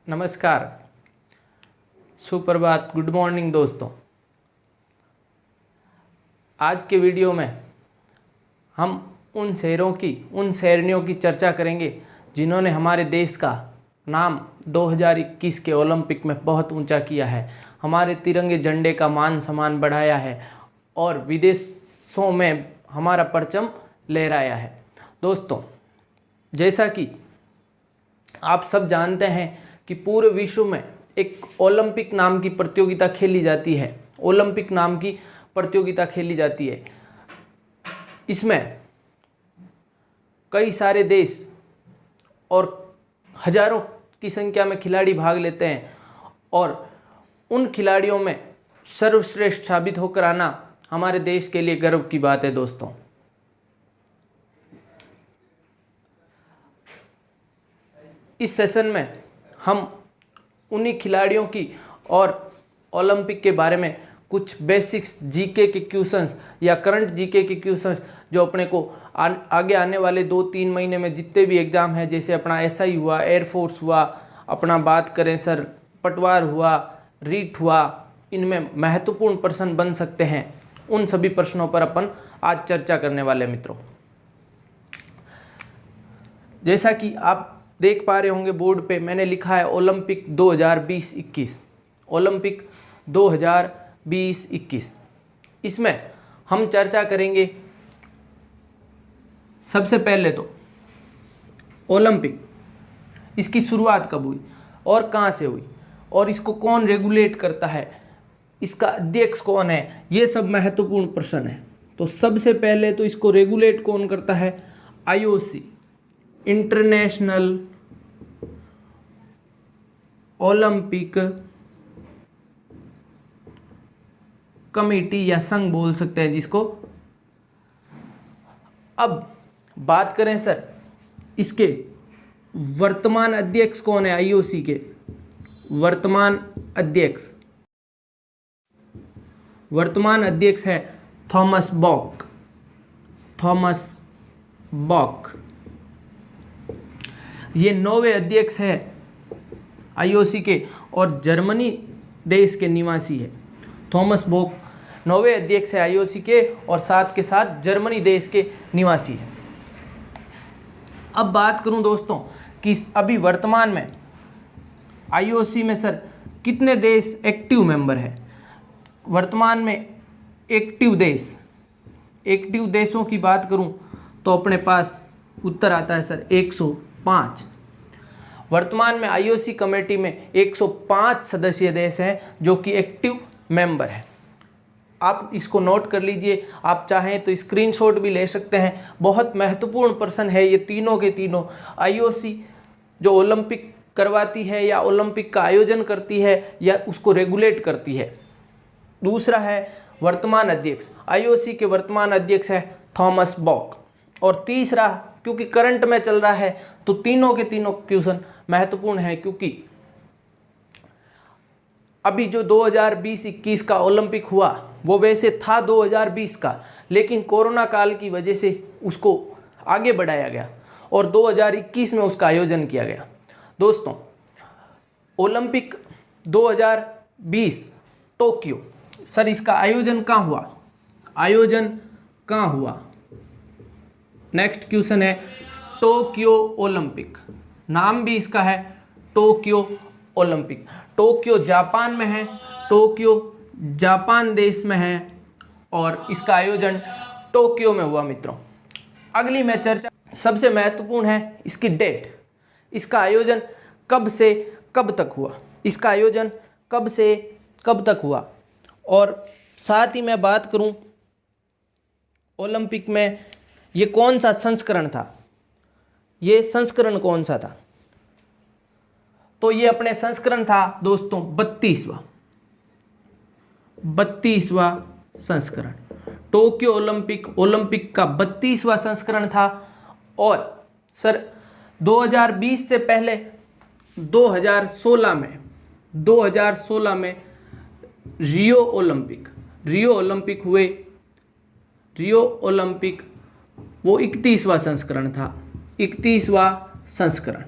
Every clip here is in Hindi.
नमस्कार, सुप्रभात, गुड मॉर्निंग दोस्तों। आज के वीडियो में हम उन शहरियों की चर्चा करेंगे जिन्होंने हमारे देश का नाम 2021 के ओलंपिक में बहुत ऊंचा किया है, हमारे तिरंगे झंडे का मान सम्मान बढ़ाया है और विदेशों में हमारा परचम लहराया है। दोस्तों, जैसा कि आप सब जानते हैं कि पूरे विश्व में एक ओलंपिक नाम की प्रतियोगिता खेली जाती है। ओलंपिक नाम की प्रतियोगिता खेली जाती है। इसमें कई सारे देश और हजारों की संख्या में खिलाड़ी भाग लेते हैं और उन खिलाड़ियों में सर्वश्रेष्ठ साबित होकर आना हमारे देश के लिए गर्व की बात है। दोस्तों, इस सेशन में हम उन्हीं खिलाड़ियों की और ओलंपिक के बारे में कुछ बेसिक्स जीके के क्वेश्चंस या करंट जीके के क्वेश्चंस जो अपने को आगे आने वाले 2-3 महीने में जितने भी एग्ज़ाम हैं, जैसे अपना एसआई हुआ, एयरफोर्स हुआ, अपना बात करें सर पटवार हुआ, रीट हुआ, इनमें महत्वपूर्ण प्रश्न बन सकते हैं। उन सभी प्रश्नों पर अपन आज चर्चा करने वाले मित्रों। जैसा कि आप देख पा रहे होंगे बोर्ड पे मैंने लिखा है ओलंपिक 2020-21। ओलंपिक 2020-21 इसमें हम चर्चा करेंगे। सबसे पहले तो ओलंपिक, इसकी शुरुआत कब हुई और कहाँ से हुई और इसको कौन रेगुलेट करता है, इसका अध्यक्ष कौन है, ये सब महत्वपूर्ण प्रश्न है। तो सबसे पहले तो इसको रेगुलेट कौन करता है? आईओसी, इंटरनेशनल ओलंपिक कमेटी या संघ बोल सकते हैं जिसको। अब बात करें सर इसके वर्तमान अध्यक्ष कौन है? आईओसी के वर्तमान अध्यक्ष है थॉमस बॉक। ये 9वें अध्यक्ष है आईओसी के और जर्मनी देश के निवासी है। थॉमस बॉक 9वें अध्यक्ष है आईओसी के और साथ के साथ जर्मनी देश के निवासी है। अब बात करूं दोस्तों कि अभी वर्तमान में आईओसी में सर कितने देश एक्टिव मेंबर है? वर्तमान में एक्टिव देशों की बात करूं तो अपने पास उत्तर आता है सर 105। वर्तमान में आईओसी कमेटी में 105 सदस्यीय देश हैं जो कि एक्टिव मेंबर है। आप इसको नोट कर लीजिए, आप चाहें तो स्क्रीनशॉट भी ले सकते हैं। बहुत महत्वपूर्ण प्रश्न है ये तीनों के तीनों। आईओसी जो ओलंपिक करवाती है या ओलंपिक का आयोजन करती है या उसको रेगुलेट करती है। दूसरा है वर्तमान अध्यक्ष, आईओसी के वर्तमान अध्यक्ष है थॉमस बॉक। और तीसरा, क्योंकि करंट में चल रहा है तो तीनों के तीनों क्वेश्चन महत्वपूर्ण है, क्योंकि अभी जो 2020-21 का ओलंपिक हुआ वो वैसे था 2020 का, लेकिन कोरोना काल की वजह से उसको आगे बढ़ाया गया और 2021 में उसका आयोजन किया गया। दोस्तों, ओलंपिक 2020 टोक्यो, सर इसका आयोजन कहाँ हुआ? नेक्स्ट क्वेश्चन है टोक्यो ओलंपिक। नाम भी इसका है टोक्यो ओलंपिक। टोक्यो जापान में है, टोक्यो जापान देश में है और इसका आयोजन टोक्यो में हुआ मित्रों। अगली में चर्चा सबसे महत्वपूर्ण है इसकी डेट। इसका आयोजन कब से कब तक हुआ? और साथ ही मैं बात करूं ओलंपिक में ये कौन सा संस्करण था, ये संस्करण कौन सा था? तो ये अपने संस्करण था दोस्तों 32वां संस्करण। टोक्यो ओलंपिक का 32वां संस्करण था। और सर 2020 से पहले 2016 में रियो ओलंपिक हुए। रियो ओलंपिक वो 31वां संस्करण था, 31वां संस्करण।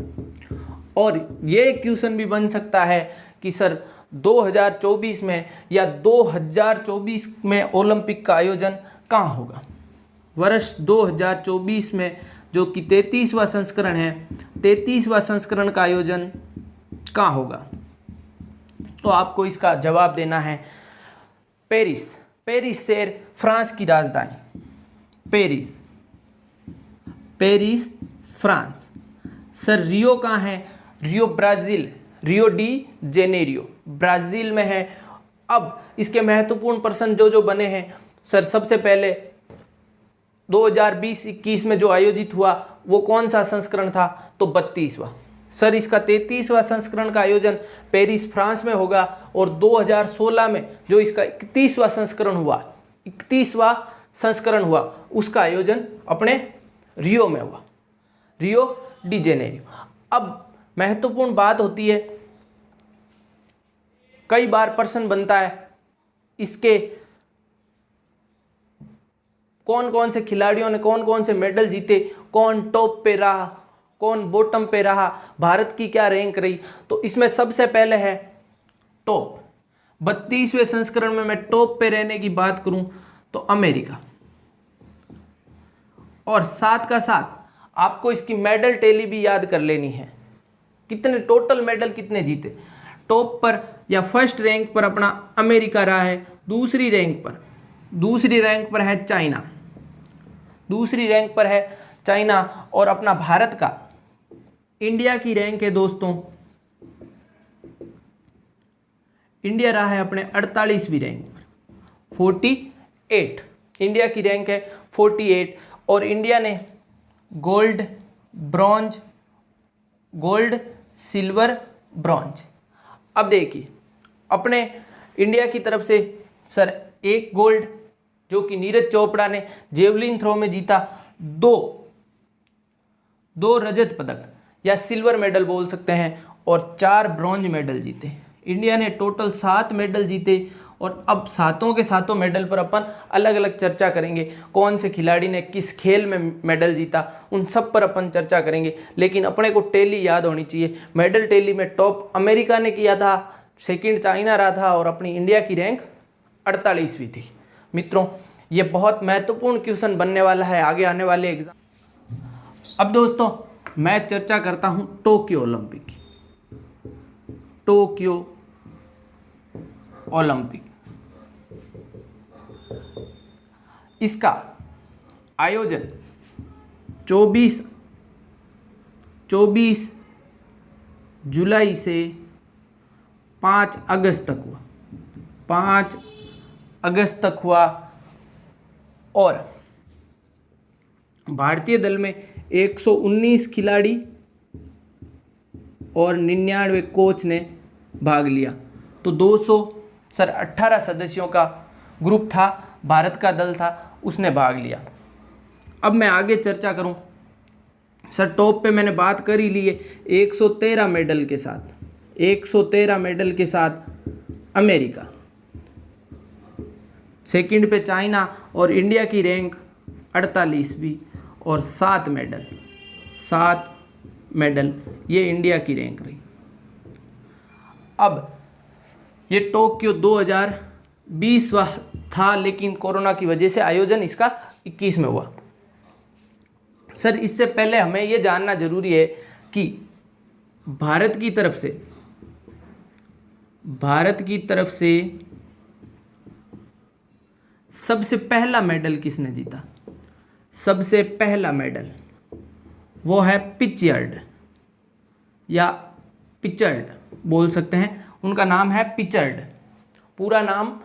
और ये क्वेश्चन भी बन सकता है कि सर 2024 में या 2024 में ओलंपिक का आयोजन कहाँ होगा। वर्ष 2024 में जो कि 33वां संस्करण है, 33वां संस्करण का आयोजन कहाँ होगा। तो आपको इसका जवाब देना है पेरिस। पेरिस शहर फ्रांस की राजधानी, Paris, Paris France. Sir Rio कहाँ है, Rio Brazil, Rio de Janeiro Brazil में है। अब इसके महत्वपूर्ण प्रश्न जो बने हैं सर, सबसे पहले 2020-21 में जो आयोजित हुआ वो कौन सा संस्करण था, तो 32वां। सर इसका 33वां संस्करण का आयोजन पेरिस फ्रांस में होगा और 2016 में जो इसका 31वां संस्करण हुआ, 31वां संस्करण हुआ, उसका आयोजन अपने रियो में हुआ, रियो डी जेनेरियो। अब महत्वपूर्ण बात होती है, कई बार प्रश्न बनता है इसके कौन कौन से खिलाड़ियों ने कौन कौन से मेडल जीते, कौन टॉप पे रहा, कौन बॉटम पे रहा, भारत की क्या रैंक रही। तो इसमें सबसे पहले है टॉप। 32वें संस्करण में मैं टॉप पे रहने की बात करूं तो अमेरिका, और साथ का साथ आपको इसकी मेडल टेली भी याद कर लेनी है, कितने टोटल मेडल कितने जीते। टॉप पर या फर्स्ट रैंक पर अपना अमेरिका रहा है, दूसरी रैंक पर है चाइना, दूसरी रैंक पर है चाइना। और अपना भारत का, इंडिया की रैंक है दोस्तों, इंडिया रहा है अपने 48वीं रैंक पर, 48 इंडिया की रैंक है 48। और इंडिया ने gold, bronze, gold, silver, bronze. अब देखिए अपने इंडिया की तरफ से सर एक गोल्ड जो कि नीरज चोपड़ा ने जेवलिन थ्रो में जीता, दो रजत पदक या सिल्वर मेडल बोल सकते हैं, और 4 ब्रॉन्ज मेडल जीते। इंडिया ने टोटल 7 मेडल जीते। और अब सातों के सातों मेडल पर अपन अलग अलग चर्चा करेंगे, कौन से खिलाड़ी ने किस खेल में मेडल जीता, उन सब पर अपन चर्चा करेंगे। लेकिन अपने को टेली याद होनी चाहिए। मेडल टेली में टॉप अमेरिका ने किया था, सेकंड चाइना रहा था, और अपनी इंडिया की रैंक 48वीं थी। मित्रों ये बहुत महत्वपूर्ण क्वेश्चन बनने वाला है आगे आने वाले एग्जाम। अब दोस्तों मैं चर्चा करता हूं टोक्यो ओलंपिक की। टोक्यो ओलंपिक, इसका आयोजन 24 जुलाई से 5 अगस्त तक हुआ, 5 अगस्त तक हुआ। और भारतीय दल में 119 खिलाड़ी और 99 कोच ने भाग लिया। तो 218 सदस्यों का ग्रुप था, भारत का दल था, उसने भाग लिया। अब मैं आगे चर्चा करूं सर, टॉप पे मैंने बात कर ही ली है 113 मेडल के साथ, 113 मेडल के साथ अमेरिका, सेकंड पे चाइना, और इंडिया की रैंक 48वीं और 7 मेडल ये इंडिया की रैंक रही। अब ये टोक्यो 2020 था, लेकिन कोरोना की वजह से आयोजन इसका 21 में हुआ। सर इससे पहले हमें ये जानना जरूरी है कि भारत की तरफ से सबसे पहला मेडल किसने जीता। सबसे पहला मेडल वो है पिचर्ड या पिचर्ड बोल सकते हैं, उनका नाम है पिचर्ड। पूरा नाम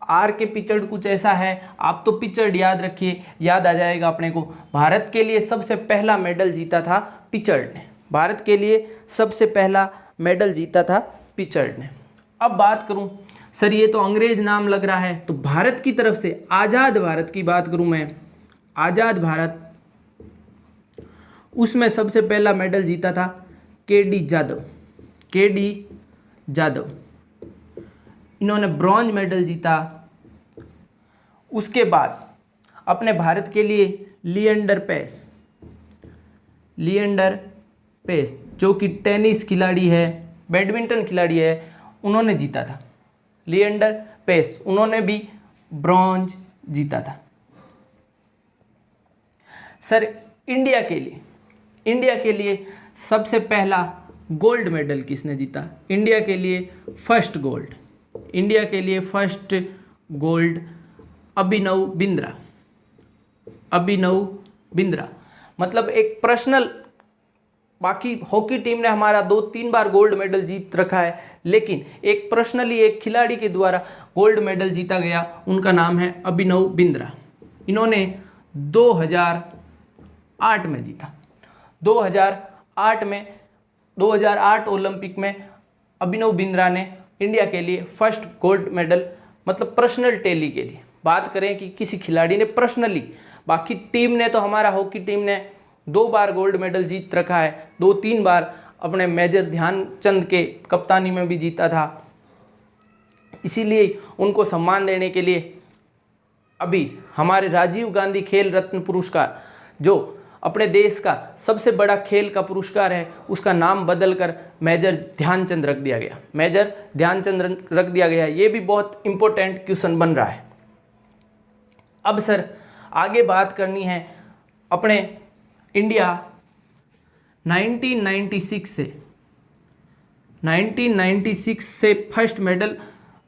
आर के पिचर्ड कुछ ऐसा है, आप तो पिचर्ड याद रखिए, याद आ जाएगा अपने को। भारत के लिए सबसे पहला मेडल जीता था पिचर्ड ने, भारत के लिए सबसे पहला मेडल जीता था पिचर्ड ने। अब बात करूं सर, ये तो अंग्रेज नाम लग रहा है, तो भारत की तरफ से आज़ाद भारत की बात करूं मैं, आज़ाद भारत, उसमें सबसे पहला मेडल जीता था के डी जादव, इन्होंने ब्रॉन्ज मेडल जीता। उसके बाद अपने भारत के लिए लिएंडर पेस जो कि टेनिस खिलाड़ी है, बैडमिंटन खिलाड़ी है, उन्होंने जीता था। लिएंडर पेस, उन्होंने भी ब्रॉन्ज जीता था। सर इंडिया के लिए सबसे पहला गोल्ड मेडल किसने जीता? इंडिया के लिए फर्स्ट गोल्ड अभिनव बिंद्रा। मतलब एक पर्सनल, बाकी हॉकी टीम ने हमारा 2-3 बार गोल्ड मेडल जीत रखा है, लेकिन एक पर्सनली एक खिलाड़ी के द्वारा गोल्ड मेडल जीता गया, उनका नाम है अभिनव बिंद्रा। इन्होंने 2008 में जीता। 2008 ओलंपिक में अभिनव बिंद्रा ने इंडिया के लिए फर्स्ट गोल्ड मेडल, मतलब पर्सनल टैली के लिए बात करें कि किसी खिलाड़ी ने पर्सनली, बाकी टीम ने तो हमारा हॉकी टीम ने 2 बार गोल्ड मेडल जीत रखा है, 2-3 बार अपने मेजर ध्यानचंद के कप्तानी में भी जीता था। इसीलिए उनको सम्मान देने के लिए अभी हमारे राजीव गांधी खेल रत्न पुरस्कार, जो अपने देश का सबसे बड़ा खेल का पुरस्कार है, उसका नाम बदलकर मेजर ध्यानचंद रख दिया गया। ये भी बहुत इंपॉर्टेंट क्वेश्चन बन रहा है। अब सर आगे बात करनी है अपने इंडिया 1996 से फर्स्ट मेडल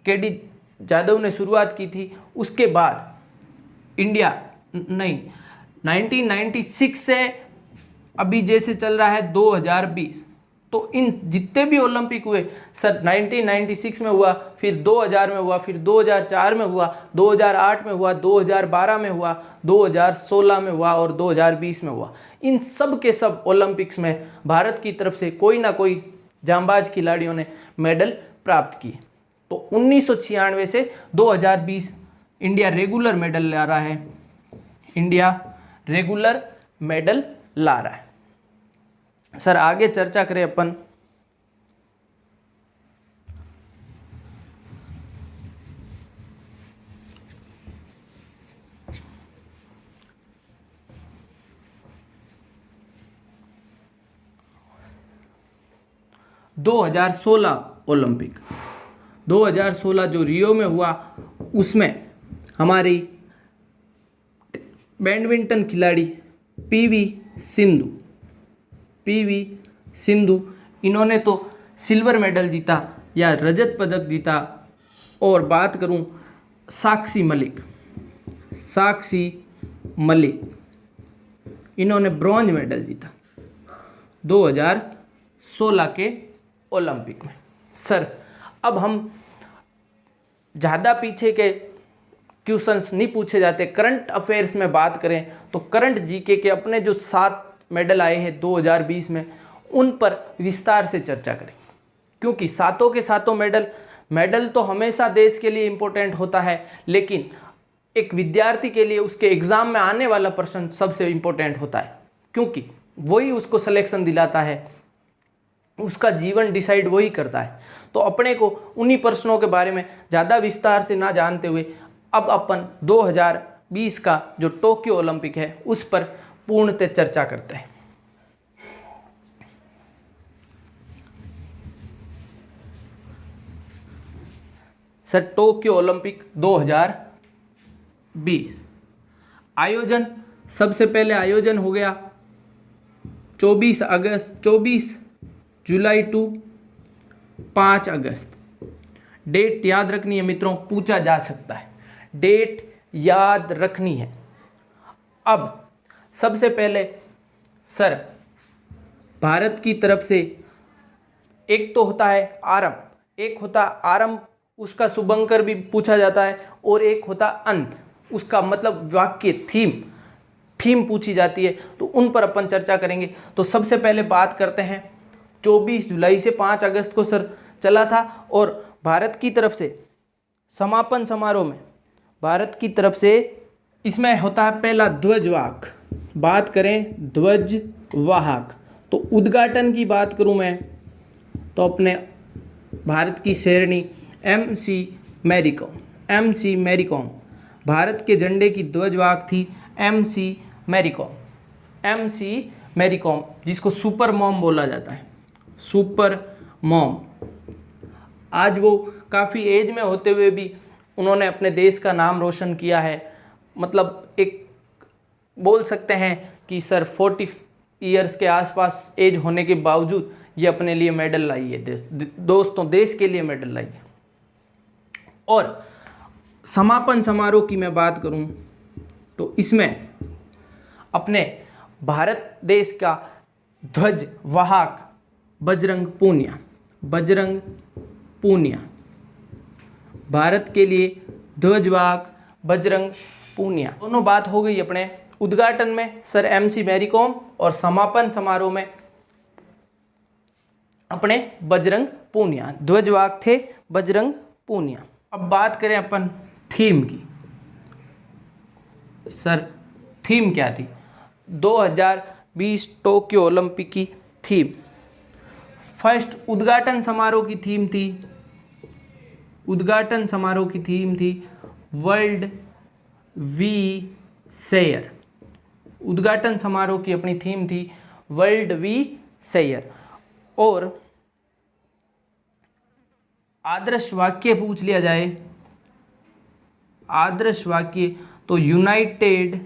केडी जादव ने शुरुआत की थी। उसके बाद 1996 से अभी जैसे चल रहा है 2020, तो इन जितने भी ओलंपिक हुए सर 1996 में हुआ, फिर 2000 में हुआ, फिर 2004 में हुआ, 2008 में हुआ, 2012 में हुआ, 2016 में हुआ और 2020 में हुआ। इन सब के सब ओलंपिक्स में भारत की तरफ से कोई ना कोई जांबाज खिलाड़ियों ने मेडल प्राप्त किए। तो 1996 से 2020 इंडिया रेगुलर मेडल ला रहा है। सर आगे चर्चा करें अपन, ओलंपिक 2016 जो रियो में हुआ, उसमें हमारी बैडमिंटन खिलाड़ी पीवी सिंधु, इन्होंने तो सिल्वर मेडल जीता या रजत पदक जीता। और बात करूं साक्षी मलिक, इन्होंने ब्रॉन्ज मेडल जीता 2016 के ओलंपिक में। सर अब हम ज़्यादा पीछे के क्वेश्चंस नहीं पूछे जाते, करंट अफेयर्स में बात करें तो करंट जीके के अपने जो 7 मेडल आए हैं 2020 में, उन पर विस्तार से चर्चा करें, क्योंकि सातों के सातों मेडल तो हमेशा देश के लिए इम्पोर्टेंट होता है, लेकिन एक विद्यार्थी के लिए उसके एग्ज़ाम में आने वाला प्रश्न सबसे इम्पोर्टेंट होता है, क्योंकि वही उसको सिलेक्शन दिलाता है, उसका जीवन डिसाइड वही करता है। तो अपने को उन्हीं प्रश्नों के बारे में ज़्यादा विस्तार से ना जानते हुए अब अपन 2020 का जो टोक्यो ओलंपिक है उस पर पूर्णतः चर्चा करते हैं। सर टोक्यो ओलंपिक 2020 आयोजन, सबसे पहले आयोजन हो गया 24 जुलाई टू 5 अगस्त। डेट याद रखनी है मित्रों, पूछा जा सकता है, डेट याद रखनी है। अब सबसे पहले सर भारत की तरफ से एक तो होता है आरंभ, उसका शुभंकर भी पूछा जाता है, और एक होता अंत, उसका मतलब वाक्य थीम पूछी जाती है, तो उन पर अपन चर्चा करेंगे। तो सबसे पहले बात करते हैं 24 जुलाई से 5 अगस्त को सर चला था, और भारत की तरफ से समापन समारोह में भारत की तरफ से इसमें होता है पहला ध्वजवाहक। बात करें ध्वजवाहक, तो उद्घाटन की बात करूं मैं तो अपने भारत की शेरनी MC मैरीकॉम, भारत के झंडे की ध्वजवाहक थी MC मैरीकॉम, जिसको सुपर मॉम बोला जाता है। Super mom. आज वो काफ़ी एज में होते हुए भी उन्होंने अपने देश का नाम रोशन किया है। मतलब एक बोल सकते हैं कि सर 40 ईयर्स के आसपास एज होने के बावजूद ये अपने लिए मेडल लाई है, दोस्तों देश के लिए मेडल लाई है। और समापन समारोह की मैं बात करूं तो इसमें अपने भारत देश का ध्वज वाहक बजरंग पूनिया, भारत के लिए ध्वजवाहक बजरंग पूनिया। दोनों बात हो गई अपने उद्घाटन में सर MC मैरी कॉम और समापन समारोह में अपने बजरंग पूनिया, ध्वजवाहक थे बजरंग पूनिया। अब बात करें अपन थीम की। सर थीम क्या थी? 2020 टोक्यो ओलंपिक की थीम। फर्स्ट उद्घाटन समारोह की थीम थी वर्ल्ड वी शेयर। उद्घाटन समारोह की अपनी थीम थी वर्ल्ड वी शेयर। और आदर्श वाक्य पूछ लिया जाए, आदर्श वाक्य तो यूनाइटेड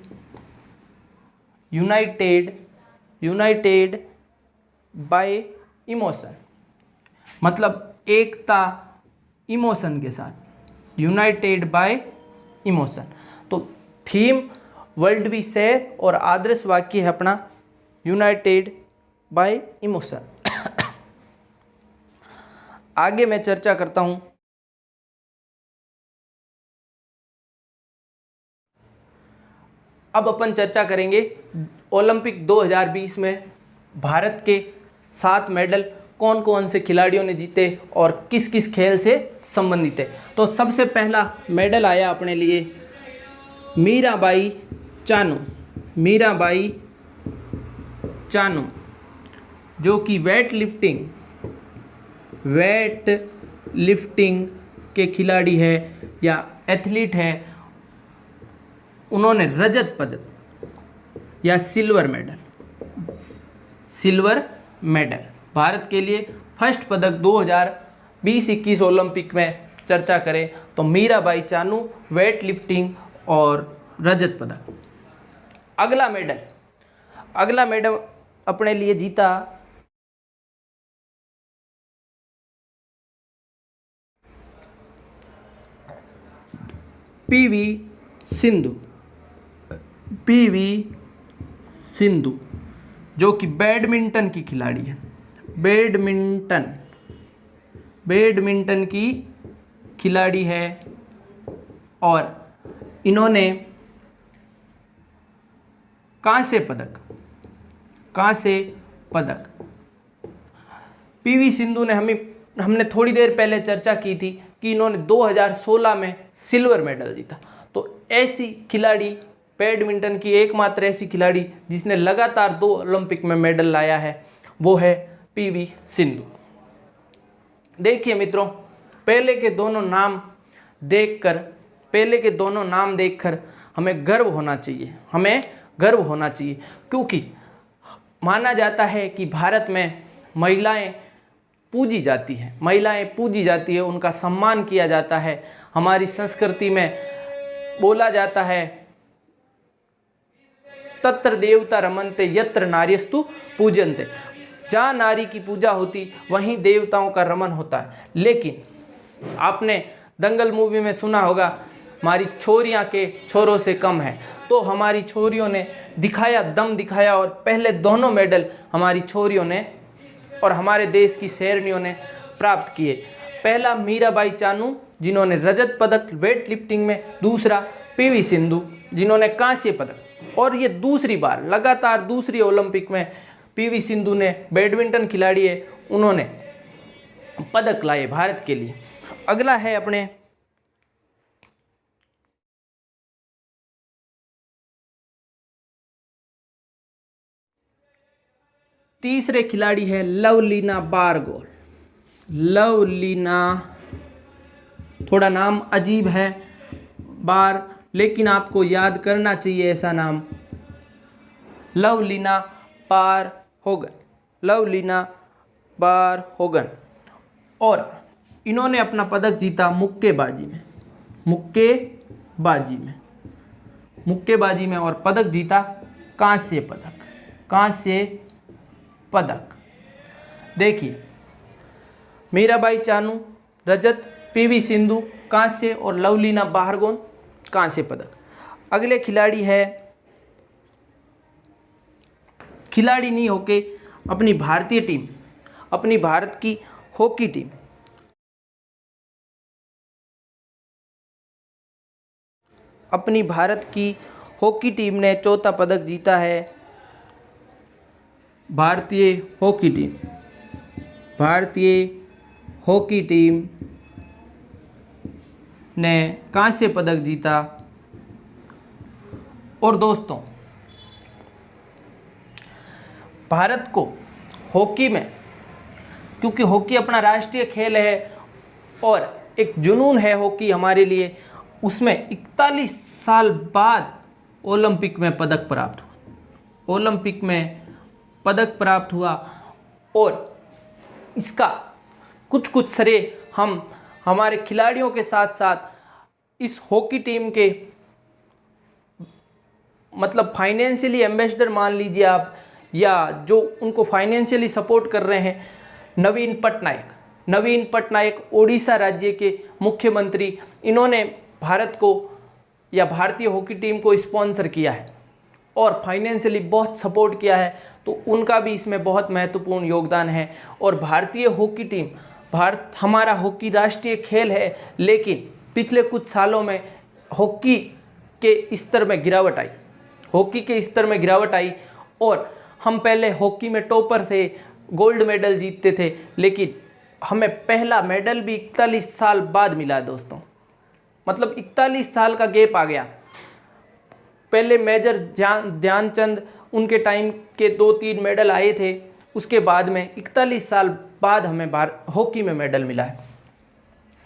बाय इमोशन, मतलब एकता इमोशन के साथ, यूनाइटेड बाय इमोशन। तो थीम वर्ल्ड वी शेयर और आदर्श वाक्य है अपना यूनाइटेड बाय इमोशन। आगे मैं चर्चा करता हूं। अब अपन चर्चा करेंगे ओलंपिक 2020 में भारत के 7 मेडल कौन कौन से खिलाड़ियों ने जीते और किस किस खेल से संबंधित है। तो सबसे पहला मेडल आया अपने लिए मीराबाई चानू, जो कि वेट लिफ्टिंग के खिलाड़ी है या एथलीट है। उन्होंने रजत पदक या सिल्वर मेडल भारत के लिए फर्स्ट पदक 2020-21 ओलंपिक में चर्चा करें तो मीराबाई चानू वेट लिफ्टिंग और रजत पदक। अगला मेडल अपने लिए जीता पीवी सिंधु, जो कि बैडमिंटन की खिलाड़ी है। बैडमिंटन की खिलाड़ी है और इन्होंने कांस्य पदक। पीवी सिंधु ने हमने थोड़ी देर पहले चर्चा की थी कि इन्होंने 2016 में सिल्वर मेडल जीता। तो ऐसी खिलाड़ी, बैडमिंटन की एकमात्र ऐसी खिलाड़ी जिसने लगातार 2 ओलंपिक में मेडल लाया है, वो है पीवी सिंधु। देखिए मित्रों, पहले के दोनों नाम देखकर हमें गर्व होना चाहिए, क्योंकि माना जाता है कि भारत में महिलाएं पूजी जाती है, उनका सम्मान किया जाता है। हमारी संस्कृति में बोला जाता है तत्र देवता रमन्ते यत्र नार्यस्तु पूजन्ते। जहाँ नारी की पूजा होती वहीं देवताओं का रमन होता है। लेकिन आपने दंगल मूवी में सुना होगा हमारी छोरियाँ के छोरों से कम है। तो हमारी छोरियों ने दम दिखाया और पहले दोनों मेडल हमारी छोरियों ने और हमारे देश की शेरनियों ने प्राप्त किए। पहला मीराबाई चानू जिन्होंने रजत पदक वेट लिफ्टिंग में, दूसरा पीवी सिंधु जिन्होंने कांस्य पदक। और ये लगातार दूसरी ओलंपिक में पीवी सिंधु ने, बैडमिंटन खिलाड़ी है, उन्होंने पदक लाए भारत के लिए। अगला है अपने तीसरे खिलाड़ी है लवलीना बारगोल। थोड़ा नाम अजीब है लेकिन आपको याद करना चाहिए ऐसा नाम, लवलीना बारहोगन, और इन्होंने अपना पदक जीता मुक्केबाजी में, मुक्केबाजी में और पदक जीता कांस्य पदक। देखिए, मीराबाई चानू रजत, पीवी सिंधु कांस्य और लवलीना बाहरगोन कांस्य पदक। अगले खिलाड़ी है, खिलाड़ी नहीं होके अपनी भारतीय टीम, अपनी भारत की हॉकी टीम, अपनी भारत की हॉकी टीम ने चौथा पदक जीता है। भारतीय हॉकी टीम ने कांस्य पदक जीता। और दोस्तों, भारत को हॉकी में, क्योंकि हॉकी अपना राष्ट्रीय खेल है और एक जुनून है हॉकी हमारे लिए, उसमें 41 साल बाद ओलंपिक में पदक प्राप्त हुआ। और इसका कुछ श्रेय हम हमारे खिलाड़ियों के साथ साथ इस हॉकी टीम के मतलब फाइनेंशियली एम्बेसडर मान लीजिए आप, या जो उनको फाइनेंशियली सपोर्ट कर रहे हैं, नवीन पटनायक ओडिशा राज्य के मुख्यमंत्री, इन्होंने भारत को या भारतीय हॉकी टीम को स्पॉन्सर किया है और फाइनेंशियली बहुत सपोर्ट किया है, तो उनका भी इसमें बहुत महत्वपूर्ण योगदान है। और भारतीय हॉकी टीम, हमारा हॉकी राष्ट्रीय खेल है, लेकिन पिछले कुछ सालों में हॉकी के स्तर में गिरावट आई और हम पहले हॉकी में टॉपर थे, गोल्ड मेडल जीतते थे, लेकिन हमें पहला मेडल भी 41 साल बाद मिला दोस्तों। मतलब 41 साल का गैप आ गया। पहले मेजर ध्यानचंद, उनके टाइम के 2-3 मेडल आए थे, उसके बाद में 41 साल बाद हमें हॉकी में मेडल मिला है।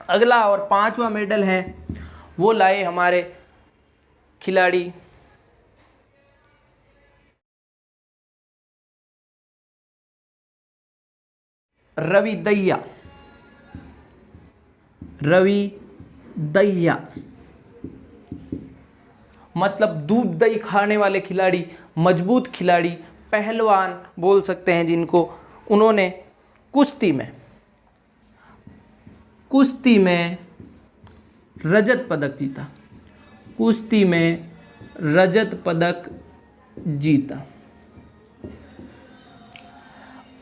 अगला और 5वां मेडल है, वो लाए हमारे खिलाड़ी रवि दहिया, मतलब दूध दही खाने वाले खिलाड़ी, मजबूत खिलाड़ी, पहलवान बोल सकते हैं जिनको। उन्होंने कुश्ती में रजत पदक जीता।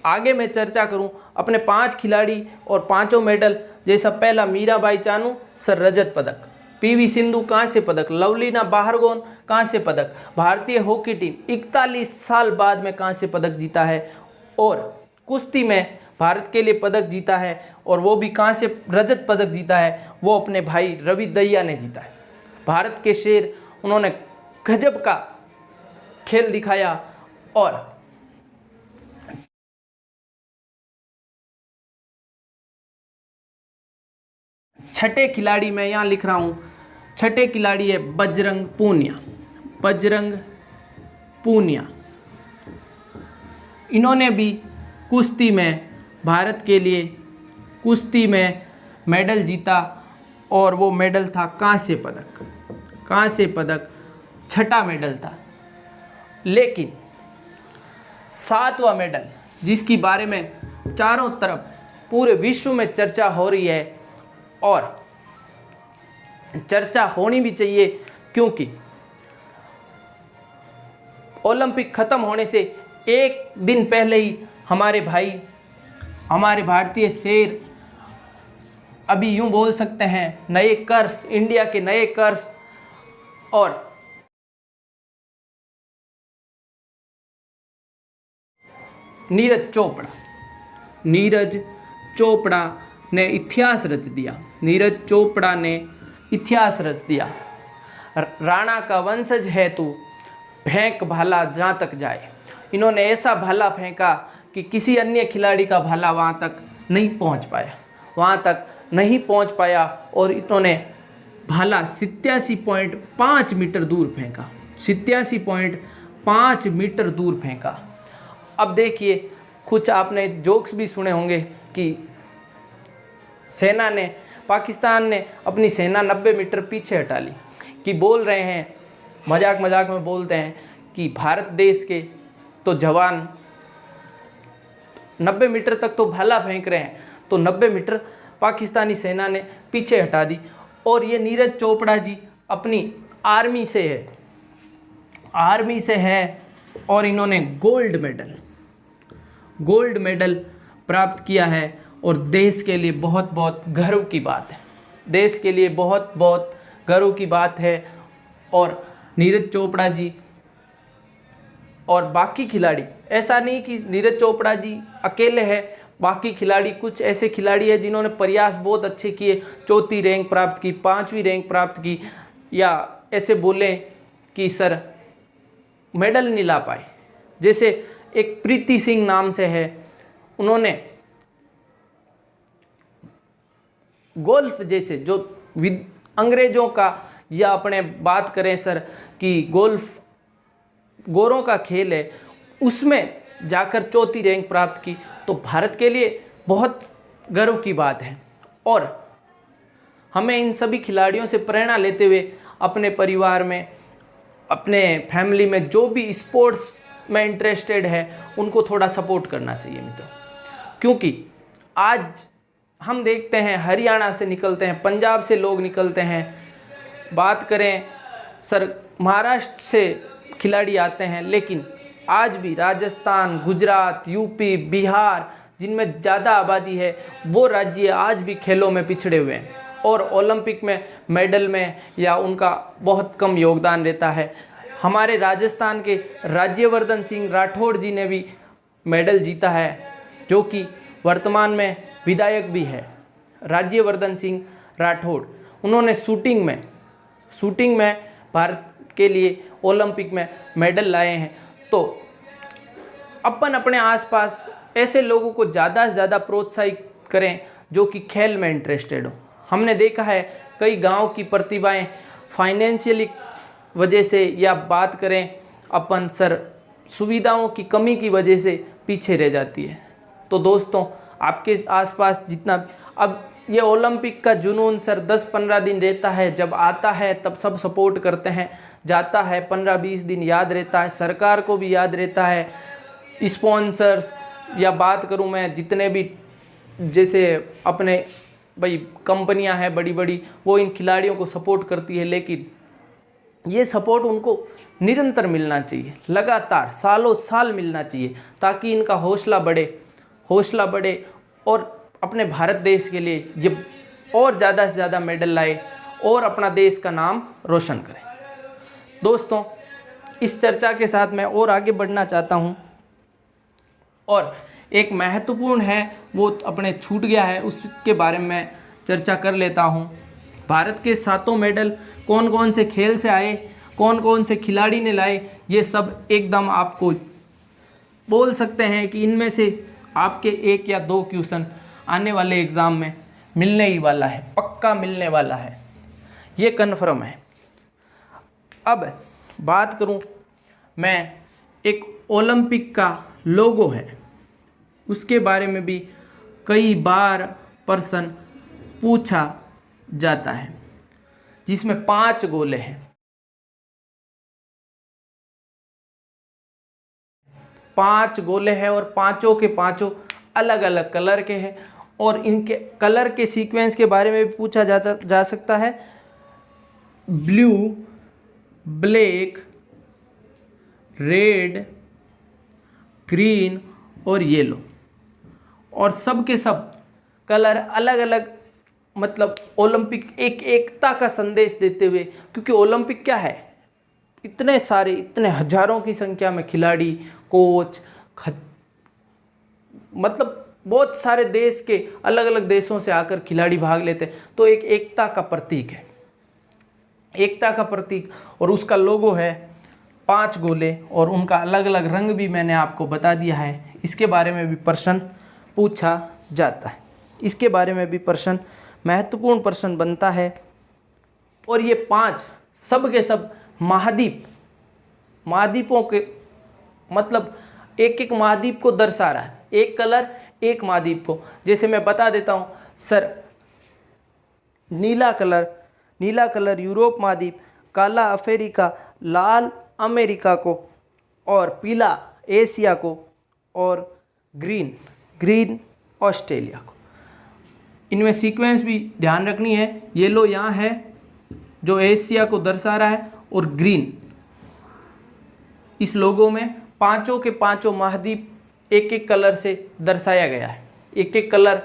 आगे मैं चर्चा करूं अपने 5 खिलाड़ी और 5 मेडल, जैसा पहला मीराबाई चानू सर रजत पदक, पीवी सिंधु कांस्य पदक, लवलीना बाहरगोन कांस्य पदक। भारतीय हॉकी टीम 41 साल बाद में कांस्य पदक जीता है और कुश्ती में भारत के लिए पदक जीता है, और वो भी रजत पदक जीता है, वो अपने भाई रवि दहिया ने जीता है। भारत के शेर, उन्होंने गजब का खेल दिखाया। और छठे खिलाड़ी मैं यहाँ लिख रहा हूँ, छठे खिलाड़ी है बजरंग पूनिया। इन्होंने भी कुश्ती में भारत के लिए कुश्ती में मेडल जीता और वो मेडल था कांस्य पदक, छठा मेडल था। लेकिन 7वां मेडल, जिसकी बारे में चारों तरफ पूरे विश्व में चर्चा हो रही है और चर्चा होनी भी चाहिए, क्योंकि ओलंपिक खत्म होने से एक दिन पहले ही हमारे भारतीय शेर, अभी यूं बोल सकते हैं नए कर्स, इंडिया के नए कर्स, और नीरज चोपड़ा ने इतिहास रच दिया। राणा का वंशज है तू, फेंक भाला जहाँ तक जाए। इन्होंने ऐसा भाला फेंका कि किसी अन्य खिलाड़ी का भाला वहाँ तक नहीं पहुँच पाया, और इन्होंने भाला 87.5 मीटर दूर फेंका। 87.5 मीटर दूर फेंका। अब देखिए, कुछ आपने जोक्स भी सुने होंगे कि पाकिस्तान ने अपनी सेना 90 मीटर पीछे हटा ली, कि बोल रहे हैं, मजाक मजाक में बोलते हैं कि भारत देश के तो जवान 90 मीटर तक तो भाला फेंक रहे हैं, तो 90 मीटर पाकिस्तानी सेना ने पीछे हटा दी। और ये नीरज चोपड़ा जी अपनी आर्मी से है और इन्होंने गोल्ड मेडल प्राप्त किया है, और देश के लिए बहुत बहुत गर्व की बात है, देश के लिए बहुत बहुत गर्व की बात है। और नीरज चोपड़ा जी और बाकी खिलाड़ी, ऐसा नहीं कि नीरज चोपड़ा जी अकेले हैं, बाकी खिलाड़ी, कुछ ऐसे खिलाड़ी हैं जिन्होंने प्रयास बहुत अच्छे किए, 4वीं रैंक प्राप्त की, 5वीं रैंक प्राप्त की, या ऐसे बोलें कि सर मेडल नहीं ला पाए। जैसे एक प्रीति सिंह नाम से है, उन्होंने गोल्फ जैसे जो अंग्रेजों का, या अपने बात करें सर कि गोल्फ गोरों का खेल है, उसमें जाकर 4वीं रैंक प्राप्त की, तो भारत के लिए बहुत गर्व की बात है। और हमें इन सभी खिलाड़ियों से प्रेरणा लेते हुए अपने परिवार में, अपने फैमिली में जो भी स्पोर्ट्स में इंटरेस्टेड है, उनको थोड़ा सपोर्ट करना चाहिए मित्रों। क्योंकि आज हम देखते हैं हरियाणा से निकलते हैं, पंजाब से लोग निकलते हैं, बात करें सर महाराष्ट्र से खिलाड़ी आते हैं, लेकिन आज भी राजस्थान, गुजरात, यूपी, बिहार, जिनमें ज़्यादा आबादी है, वो राज्य आज भी खेलों में पिछड़े हुए हैं और ओलंपिक में मेडल में या उनका बहुत कम योगदान रहता है। हमारे राजस्थान के राज्यवर्धन सिंह राठौड़ जी ने भी मेडल जीता है, जो कि वर्तमान में विधायक भी है, राज्यवर्धन सिंह राठौड़। उन्होंने शूटिंग में भारत के लिए ओलंपिक में मेडल लाए हैं। तो अपन अपने आसपास ऐसे लोगों को ज़्यादा से ज़्यादा प्रोत्साहित करें जो कि खेल में इंटरेस्टेड हो। हमने देखा है कई गांव की प्रतिभाएं फाइनेंशियली वजह से, या बात करें अपन सर सुविधाओं की कमी की वजह से पीछे रह जाती है। तो दोस्तों, आपके आसपास जितना, अब ये ओलंपिक का जुनून सर 10-15 दिन रहता है, जब आता है तब सब सपोर्ट करते हैं, जाता है 15-20 दिन याद रहता है, सरकार को भी याद रहता है, स्पॉन्सर्स, या बात करूं मैं जितने भी जैसे अपने भाई कंपनियां हैं बड़ी बड़ी, वो इन खिलाड़ियों को सपोर्ट करती है, लेकिन ये सपोर्ट उनको निरंतर मिलना चाहिए, लगातार सालों साल मिलना चाहिए, ताकि इनका हौसला बढ़े और अपने भारत देश के लिए ये और ज़्यादा से ज़्यादा मेडल लाए और अपना देश का नाम रोशन करें। दोस्तों, इस चर्चा के साथ मैं और आगे बढ़ना चाहता हूँ, और एक महत्वपूर्ण है वो अपने छूट गया है, उसके बारे में मैं चर्चा कर लेता हूँ। भारत के 7 मेडल कौन कौन से खेल से आए, कौन कौन से खिलाड़ी ने लाए, ये सब एकदम आपको बोल सकते हैं कि इनमें से आपके 1 या 2 क्वेश्चन आने वाले एग्ज़ाम में मिलने ही वाला है, पक्का मिलने वाला है, ये कन्फर्म है। अब बात करूं मैं, एक ओलंपिक का लोगो है, उसके बारे में भी कई बार प्रश्न पूछा जाता है, जिसमें 5 गोले हैं। 5 गोले हैं और पांचों के पांचों अलग अलग कलर के हैं, और इनके कलर के सीक्वेंस के बारे में भी पूछा जा सकता है। ब्लू, ब्लैक, रेड, ग्रीन और येलो, और सब के सब कलर अलग अलग, मतलब ओलंपिक एक एकता का संदेश देते हुए, क्योंकि ओलंपिक क्या है, इतने सारे, इतने हजारों की संख्या में खिलाड़ी, कोच, मतलब बहुत सारे देश के अलग अलग देशों से आकर खिलाड़ी भाग लेते हैं, तो एक एकता का प्रतीक है, एकता का प्रतीक। और उसका लोगो है 5 गोले, और उनका अलग अलग रंग भी मैंने आपको बता दिया है। इसके बारे में भी प्रश्न पूछा जाता है, इसके बारे में भी प्रश्न, महत्वपूर्ण प्रश्न बनता है। और ये 5 सब के सब महाद्वीपों के, मतलब एक एक महाद्वीप को दर्शा रहा है, एक कलर एक महाद्वीप को। जैसे मैं बता देता हूँ सर, नीला कलर यूरोप महाद्वीप, काला अफ्रीका, लाल अमेरिका को, और पीला एशिया को, और ग्रीन ऑस्ट्रेलिया को। इनमें सीक्वेंस भी ध्यान रखनी है। येलो यहाँ है जो एशिया को दर्शा रहा है, और ग्रीन इस लोगो में पांचों के पांचों महाद्वीप एक एक कलर से दर्शाया गया है। एक एक कलर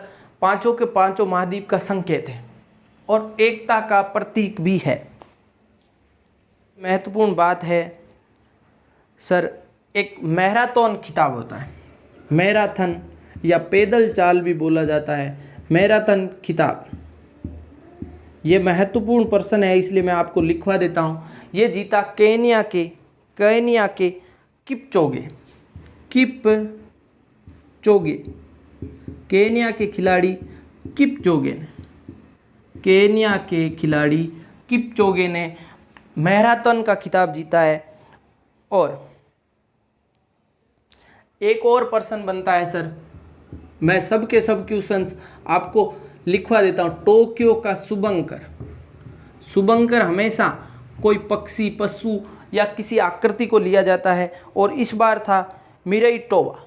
पांचों के पांचों महाद्वीप का संकेत है और एकता का प्रतीक भी है। महत्वपूर्ण बात है सर, एक मैराथन खिताब होता है, मैराथन या पैदल चाल भी बोला जाता है, मैराथन खिताब। ये महत्वपूर्ण पर्सन है, इसलिए मैं आपको लिखवा देता हूँ। ये जीता केन्या के किपचोगे, केन्या के खिलाड़ी किपचोगे ने मैराथन का खिताब जीता है। और एक और पर्सन बनता है सर, मैं सब क्वेश्चंस आपको लिखवा देता हूँ। टोक्यो का शुभंकर हमेशा कोई पक्षी, पशु या किसी आकृति को लिया जाता है, और इस बार था मिराइटोवा।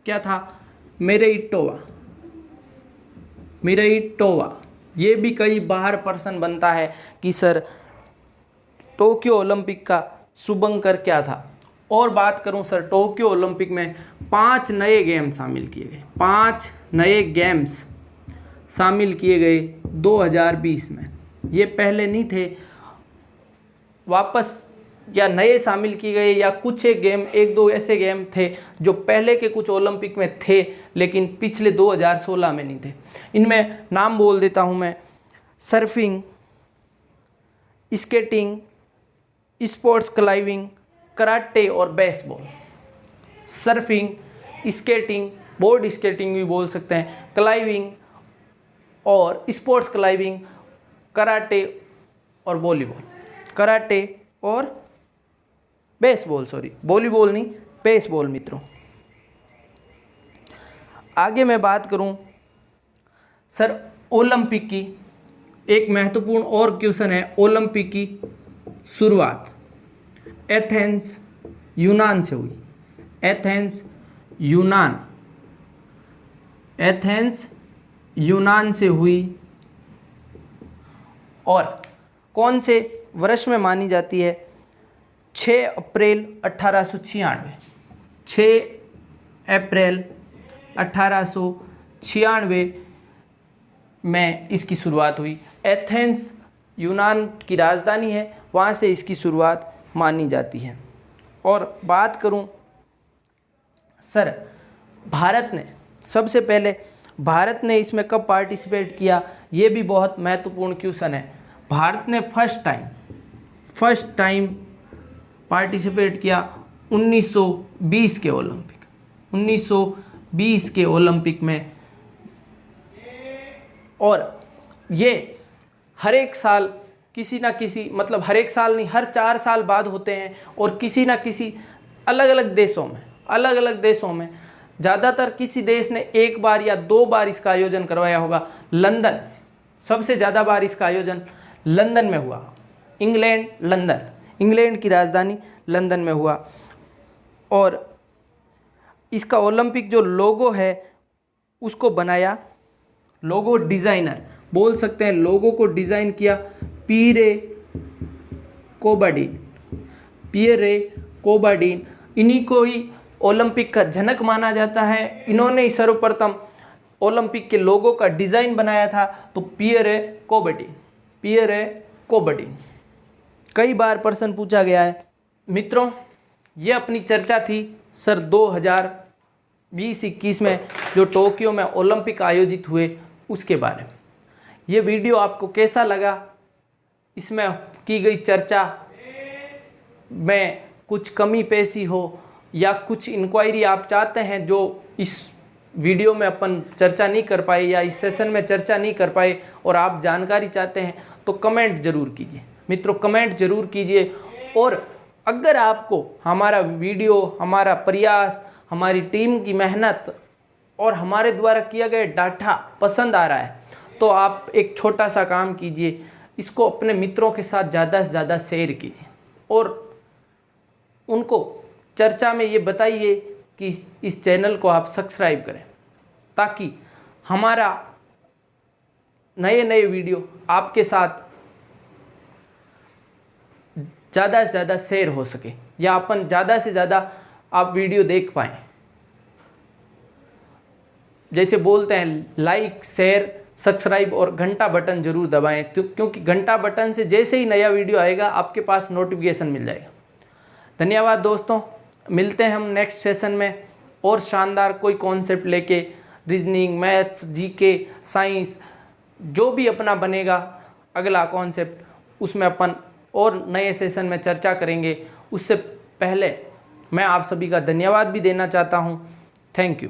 क्या था? मिराइटोवा। ये भी कई बार पर्सन बनता है कि सर टोक्यो ओलंपिक का शुभंकर क्या था। और बात करूं सर, टोक्यो ओलंपिक में 5 नए गेम शामिल किए गए, 5 नए गेम्स शामिल किए गए 2020 में। ये पहले नहीं थे, वापस या नए शामिल किए गए, या कुछ एक दो ऐसे गेम थे जो पहले के कुछ ओलंपिक में थे लेकिन पिछले 2016 में नहीं थे। इनमें नाम बोल देता हूँ मैं: surfing, skating, sports climbing, karate और baseball. Surfing, skating, board skating भी बोल सकते हैं, क्लाइंबिंग और स्पोर्ट्स क्लाइंबिंग, कराटे और वॉलीबॉल, कराटे और बेसबॉल, सॉरी वॉलीबॉल नहीं, बेसबॉल मित्रों। आगे मैं बात करूं सर ओलंपिक की, एक महत्वपूर्ण और क्वेश्चन है। ओलंपिक की शुरुआत एथेंस यूनान से हुई। एथेंस यूनान से हुई, और कौन से वर्ष में मानी जाती है? 6 अप्रैल 1896। 6 अप्रैल 1896 में इसकी शुरुआत हुई। एथेंस यूनान की राजधानी है, वहाँ से इसकी शुरुआत मानी जाती है। और बात करूँ सर, भारत ने सबसे पहले इसमें कब पार्टिसिपेट किया? ये भी बहुत महत्वपूर्ण क्वेश्चन है। भारत ने फर्स्ट टाइम पार्टिसिपेट किया 1920 के ओलंपिक, 1920 के ओलंपिक में। और ये हर एक साल किसी ना किसी, मतलब हर एक साल नहीं, हर 4 साल बाद होते हैं, और किसी ना किसी अलग अलग देशों में ज़्यादातर किसी देश ने 1 बार या 2 बार इसका आयोजन करवाया होगा। लंदन, सबसे ज़्यादा बार इसका आयोजन लंदन में हुआ। इंग्लैंड की राजधानी लंदन में हुआ। और इसका ओलंपिक जो लोगो है उसको बनाया, लोगो डिज़ाइनर बोल सकते हैं, लोगो को डिज़ाइन किया पियरे कोबार्डिन। इन्हीं को ही ओलंपिक का जनक माना जाता है। इन्होंने ही सर्वप्रथम ओलंपिक के लोगो का डिज़ाइन बनाया था, तो पियरे कोबार्डिन। कई बार प्रश्न पूछा गया है। मित्रों, ये अपनी चर्चा थी सर 2020-21 में जो टोक्यो में ओलंपिक आयोजित हुए उसके बारे में। ये वीडियो आपको कैसा लगा? इसमें की गई चर्चा में कुछ कमी पेशी हो या कुछ इंक्वायरी आप चाहते हैं जो इस वीडियो में अपन चर्चा नहीं कर पाए या इस सेशन में चर्चा नहीं कर पाए, और आप जानकारी चाहते हैं, तो कमेंट ज़रूर कीजिए मित्रों, कमेंट ज़रूर कीजिए। और अगर आपको हमारा वीडियो, हमारा प्रयास, हमारी टीम की मेहनत और हमारे द्वारा किया गया डाटा पसंद आ रहा है तो आप एक छोटा सा काम कीजिए, इसको अपने मित्रों के साथ ज़्यादा से ज़्यादा शेयर कीजिए और उनको चर्चा में ये बताइए कि इस चैनल को आप सब्सक्राइब करें, ताकि हमारा नए नए वीडियो आपके साथ ज़्यादा से ज़्यादा शेयर हो सके या अपन ज़्यादा से ज़्यादा आप वीडियो देख पाएँ। जैसे बोलते हैं लाइक, शेयर, सब्सक्राइब और घंटा बटन जरूर दबाएं, क्योंकि घंटा बटन से जैसे ही नया वीडियो आएगा आपके पास नोटिफिकेशन मिल जाएगा। धन्यवाद दोस्तों, मिलते हैं हम नेक्स्ट सेशन में और शानदार कोई कॉन्सेप्ट लेके, रीजनिंग, मैथ्स, जीके, साइंस, जो भी अपना बनेगा अगला कॉन्सेप्ट, उसमें अपन और नए सेशन में चर्चा करेंगे। उससे पहले मैं आप सभी का धन्यवाद भी देना चाहता हूँ। Thank you.